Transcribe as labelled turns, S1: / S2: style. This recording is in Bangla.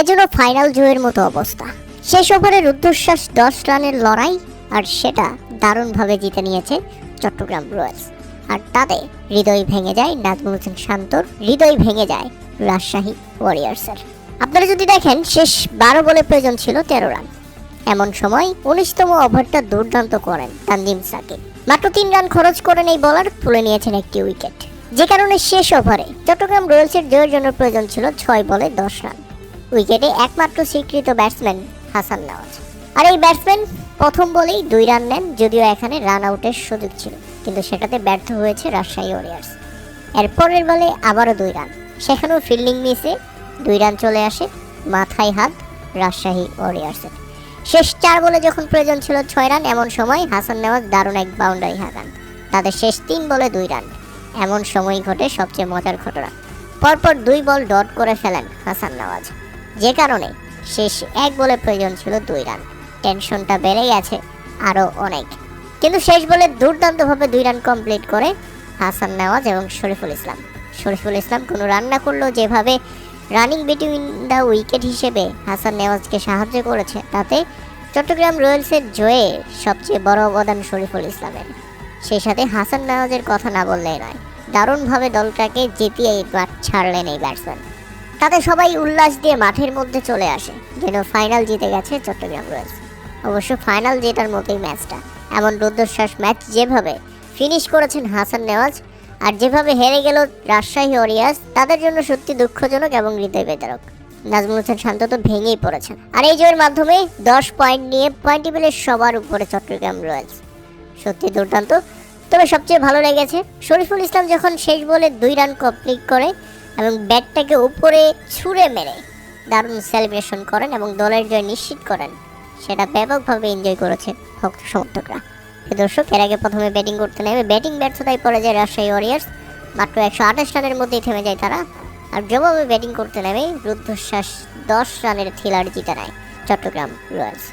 S1: এজন্য ফাইনাল জয়ের মতো অবস্থা। শেষ ওভারে রুদ্ধশ্বাস 10 রানের লড়াই, আর সেটা দারুণভাবে জিতে নিয়েছে চট্টগ্রাম রয়্যালস। আর তাতে হৃদয় ভেঙে যায় নাজমুল হোসেন শান্তর, হৃদয় ভেঙে যায় রাজশাহী ওয়ারিয়র্সের। আপনারা যদি দেখেন, শেষ 12 বলে প্রয়োজন ছিল 13 রান। এমন সময় 19তম ওভারটা দুর্দান্ত করেন তানজিম সাকিব। মাত্র 3 রান খরচ করেন এই বোলার, তুলে নিয়েছেন একটি উইকেট। যে কারণে শেষ ওভারে চট্টগ্রাম রয়্যালসের জয়ের জন্য প্রয়োজন ছিল 6 বলে 10 রান। উইকেটে একমাত্র স্বীকৃত ব্যাটসম্যান হাসান নেওয়াজ। আর এই ব্যাটসম্যান প্রথম বলেই 2 রান নেন, যদিও এখানে রান আউটের সুযোগ ছিল, কিন্তু সেটাতে ব্যর্থ হয়েছে রাজশাহী ওয়ারিয়র্স। এর পরের বলে আবারও 2 রান, সেখানেও ফিল্ডিং মিসে 2 রান চলে আসে, মাথায় হাত রাজশাহী ওয়ারিয়র্সের। শেষ 4 বলে যখন প্রয়োজন ছিল 6 রান, এমন সময় হাসান নেওয়াজ দারুণ এক বাউন্ডারি হাঁকান। তাদের শেষ 3 বলে 2 রান। এমন সময় ঘটে সবচেয়ে মজার ঘটনা, পরপর 2 বল ডট করে ফেলেন হাসান নেওয়াজ, যে কারণে শেষ 1 বলে প্রয়োজন ছিল 2 রান। টেনশনটা বেড়ে গেছে আরও অনেক, কিন্তু শেষ বলে দুর্দান্তভাবে 2 রান কমপ্লিট করে হাসান নেওয়াজ এবং শরীফুল ইসলাম। শরীফুল ইসলাম কোনো রান না করলেও যেভাবে রানিং বিটুইন দ্য উইকেট হিসেবে হাসান নেওয়াজকে সাহায্য করেছে, তাতে চট্টগ্রাম রয়্যালসের জয়ে সবচেয়ে বড় অবদান শরীফুল ইসলামের। সেই সাথে হাসান নেওয়াজের কথা না বললেই নয়, দারুণভাবে দলটাকে জিতিয়ে মাঠ ছাড়লেন এই ব্যাটসম্যান। তাতে সবাই উল্লাস দিয়ে মাঠের মধ্যে চলে আসে, যেন ফাইনাল জিতে গেছে চট্টগ্রাম রয়্যালস। অবশ্য ফাইনাল জেতার মতোই ম্যাচটা। এমন রুদ্ধশ্বাস ম্যাচ যেভাবে ফিনিশ করেছেন হাসান নেওয়াজ, আর যেভাবে হেরে গেল রাজশাহী ওয়ারিয়র্স, তাদের জন্য সত্যি দুঃখজনক এবং হৃদয় বিদারক। নাজমুল হোসেন শান্ত তো ভেঙেই পড়েছেন। আর এই জয়ের মাধ্যমে 10 পয়েন্ট নিয়ে পয়েন্ট টেবিলের সবার উপরে চট্টগ্রাম রয়্যালস। সত্যি দুর্দান্ত। তবে সবচেয়ে ভালো লেগেছে শরীফুল ইসলাম যখন শেষ বলে 2 রান কমপ্লিট করে এবং ব্যাটটাকে উপরে ছুঁড়ে মেরে দারুণ সেলিব্রেশন করেন এবং দলের জয় নিশ্চিত করেন। সেটা ব্যাপকভাবে এনজয় করেছে ভক্ত সমর্থকরা। দর্শক, এর আগে প্রথমে ব্যাটিং করতে নেমে ব্যাটিং ব্যর্থতায় পড়ে যায় রাজশাহী ওয়ারিয়র্স। মাত্র 128 রানের মধ্যেই থেমে যায় তারা। আর জবাবে ব্যাটিং করতে নেমে রুদ্ধশ্বাস 10 রানের থ্রিলার জিতে নেয় চট্টগ্রাম রয়্যালস।